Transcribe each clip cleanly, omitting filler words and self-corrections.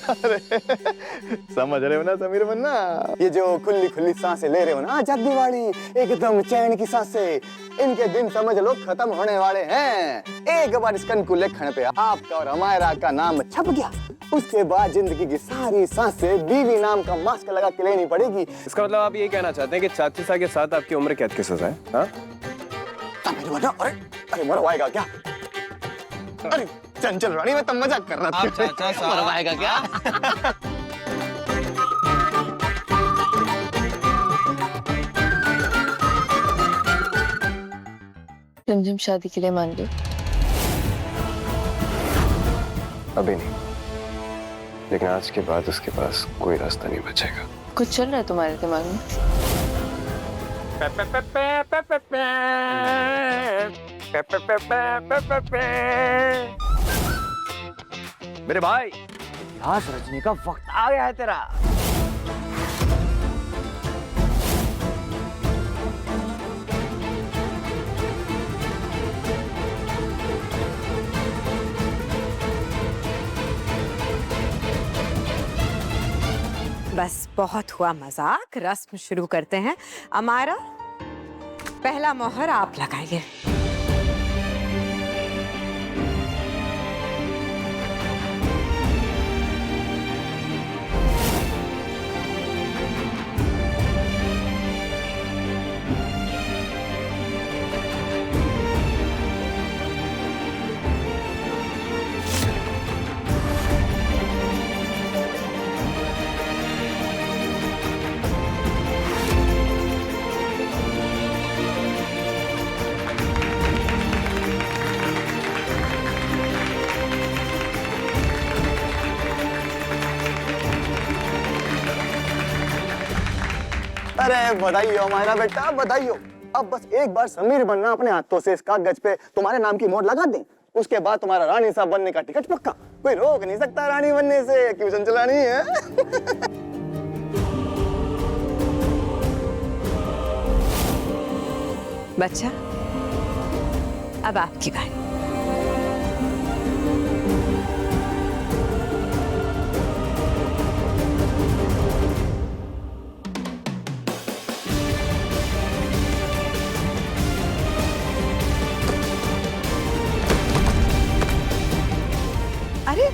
अरे समझ रहे हो ना समीर मन्ना, ये जो खुली खुली सांसें ले रहे हो ना आजादी वाली, एकदम चैन की सांसें, इनके दिन समझ लो खत्म होने वाले हैं। एक बार इस कनकुल्लेखन पे आपका और हमारा का नाम छप गया, उसके बाद जिंदगी की सारी सांसें बीवी नाम का मास्क लगा के लेनी पड़ेगी। इसका मतलब आप ये कहना चाहते हैं कि चाची साहब के साथ आपकी उम्र कैद की सजा है? हाँ? अरे मरवाएगा क्या? अरे चंचल रानी, मैं तो मजाक कर रहा था। चाचा साहब मरवाएगा क्या? रिमझिम शादी के लिए मान गई। अभी नहीं, लेकिन आज के बाद उसके पास कोई रास्ता नहीं बचेगा। कुछ चल रहा है तुम्हारे दिमाग में? मेरे भाई, इतिहास रचने का वक्त आ गया है तेरा। बस बहुत हुआ मजाक, रस्म शुरू करते हैं। अमारा, पहला मोहर आप लगाइए। अरे बधाई हो हमारा बेटा, बधाई हो। अब बस एक बार समीर बनना अपने हाथों से इस कागज पे तुम्हारे नाम की मोहर लगा दें, उसके बाद तुम्हारा रानी साहब बनने का टिकट पक्का। कोई रोक नहीं सकता रानी बनने से, क्यों चंचल रानी है? बच्चा, अब आपकी बारी। अरे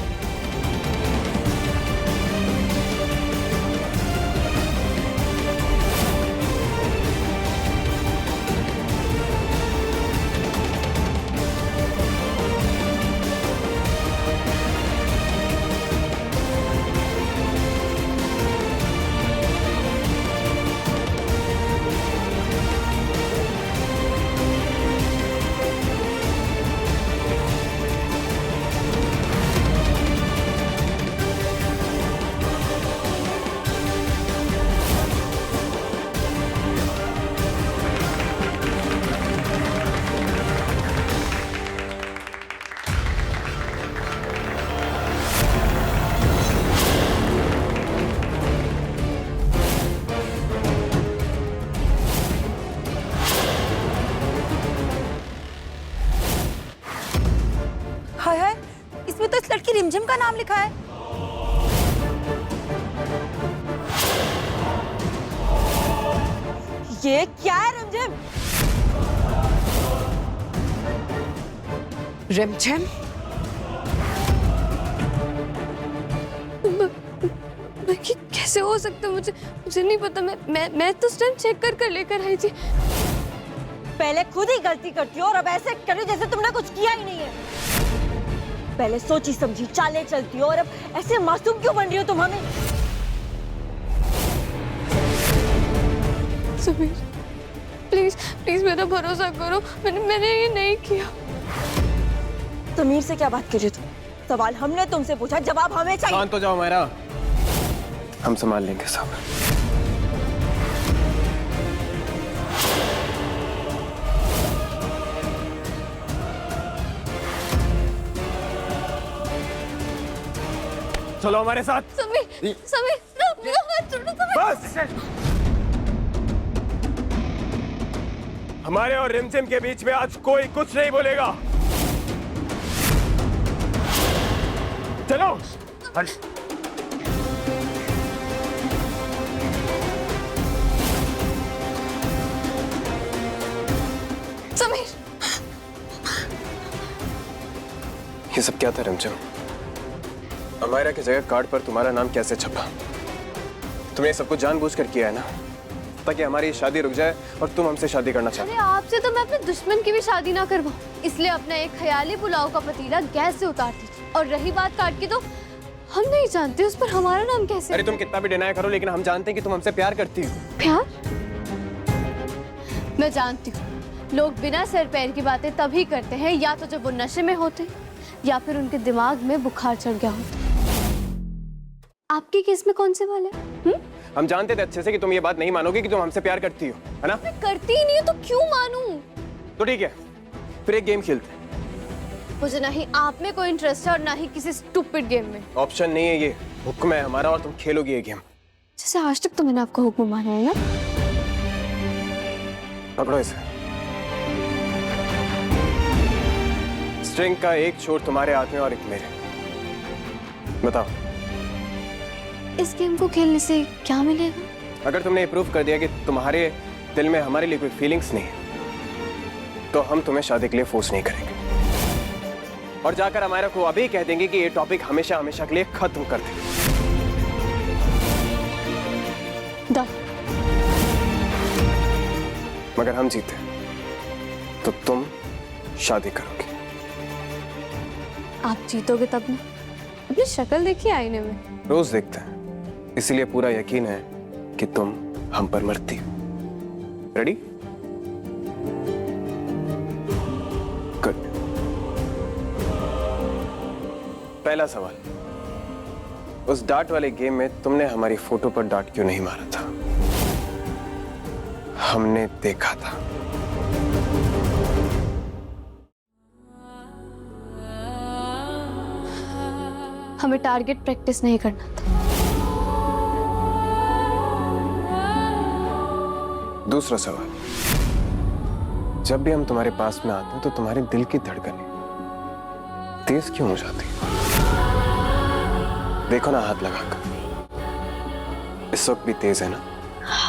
हाय हाय, इसमें तो इस लड़की रिमझिम का नाम लिखा है। ये क्या है रिमझिम? रिमझिम? कैसे हो सकता है? मुझे नहीं पता। मैं तो उस टाइम चेक कर लेकर आई थी। पहले खुद ही गलती करती हो और अब ऐसे कर रही हो जैसे तुमने कुछ किया ही नहीं है। पहले सोची समझी चालें चलती हो और अब ऐसे मासूम क्यों बन रही हो तुम हमें? समीर, प्लीज प्लीज मेरा भरोसा करो, मैंने ये नहीं किया। समीर से क्या बात कर रही हो तुम? सवाल हमने तुमसे पूछा, जवाब हमें चाहिए। शांत हो जाओ मेरा, हम संभाल लेंगे सब। चलो हमारे साथ। समीर, समीर, मेरा हाथ छोड़ो समीर। बस, हमारे और रिमझिम के बीच में आज कोई कुछ नहीं बोलेगा। चलो। ये सब क्या था रिमझिम? अमायरा की जगह कार्ड पर तुम्हारा नाम कैसे छपा? तुमने सब कुछ जानबूझकर किया है ना, ताकि हमारी शादी रुक जाए और तुम हमसे शादी करना चाहते। अरे आपसे तो मैं अपने दुश्मन की भी शादी ना करवाऊं, इसलिए अपना एक ख्याली पुलाव का पतीला गैस से उतार दीजिए। और रही बात कार्ड की, तो हम नहीं जानते उस पर हमारा नाम कैसे। अरे तुम कितना भी डिनाई करो, लेकिन हम जानते हैं कि तुम हमसे प्यार करती हो। प्यार? मैं जानती हूँ लोग बिना सर पैर की बातें तभी करते हैं, या तो जब वो नशे में होते या फिर उनके दिमाग में बुखार चढ़ गया होता। आपके केस में कौन से वाले? हम जानते थे अच्छे से कि तुम ये बात नहीं मानोगे कि तुम हमसे प्यार करती हो, है ना? मैं करती ही नहीं हूँ तो क्यों मानूं? तो ठीक है, फिर एक गेम खेलते हैं। मुझे ना ही आप में कोई इंटरेस्ट है और ना ही किसी स्टूपिड गेम में। ऑप्शन नहीं है, ये हुक्म है हमारा और तुम खेलोगी ये गेम। जैसे आज तक तो मैंने आपका हुक्म माना है ना। पकड़ो इसे। स्ट्रिंग का एक छोर तुम्हारे हाथ में और एक मेरे। बताओ, इस गेम को खेलने से क्या मिलेगा? अगर तुमने प्रूव कर दिया कि तुम्हारे दिल में हमारे लिए कोई फीलिंग्स नहीं है, तो हम तुम्हें शादी के लिए फोर्स नहीं करेंगे और जाकर अमायरा को अभी कह देंगे कि ये टॉपिक हमेशा हमेशा के लिए खत्म कर देंगे। मगर हम जीते तो तुम शादी करोगे। आप जीतोगे तब ना। अपनी शक्ल देखिए आईने में। रोज देखते हैं, इसीलिए पूरा यकीन है कि तुम हम पर मरती हो। रेडी? गुड। पहला सवाल, उस डार्ट वाले गेम में तुमने हमारी फोटो पर डार्ट क्यों नहीं मारा था? हमने देखा था। हमें टारगेट प्रैक्टिस नहीं करना था। दूसरा सवाल, जब भी हम तुम्हारे पास में आते हैं तो तुम्हारे दिल की धड़कनें तेज क्यों हो जाती है? देखो ना हाथ लगाकर, इस वक्त भी तेज है ना?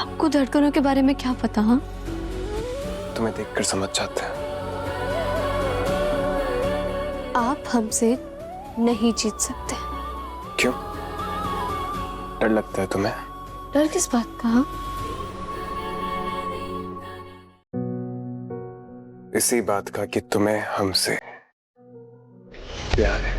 आपको धड़कनों के बारे में क्या पता? हाँ, तुम्हें देखकर समझ जाते हैं। आप हमसे नहीं जीत सकते। क्यों? डर लगता है तुम्हें? डर किस बात का? हाँ? इसी बात का कि तुम्हें हमसे प्यार है।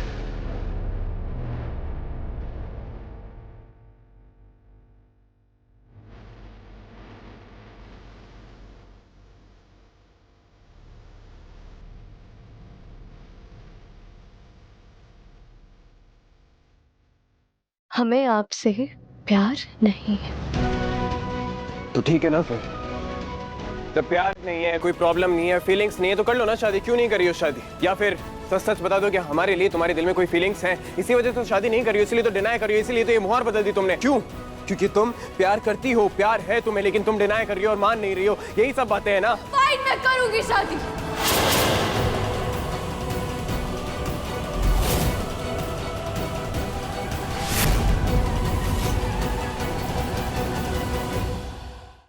हमें आपसे प्यार नहीं है। तो ठीक है ना फिर, जब प्यार नहीं है, कोई प्रॉब्लम नहीं है, फीलिंग्स नहीं है, तो कर लो ना शादी। क्यों नहीं करी हो शादी? या फिर सच सच बता दो कि हमारे लिए तुम्हारे दिल में कोई फीलिंग्स हैं, इसी वजह से तो शादी नहीं करी हो, इसलिए तो डिनाई करी हो, इसलिए तो ये मुहार बदल दी तुमने। क्यों? क्योंकि तुम प्यार करती हो, प्यार है तुम्हें, लेकिन तुम डिनाई कर रही हो और मान नहीं रही हो। यही सब बातें हैं ना। फाइन, मैं करूंगी शादी।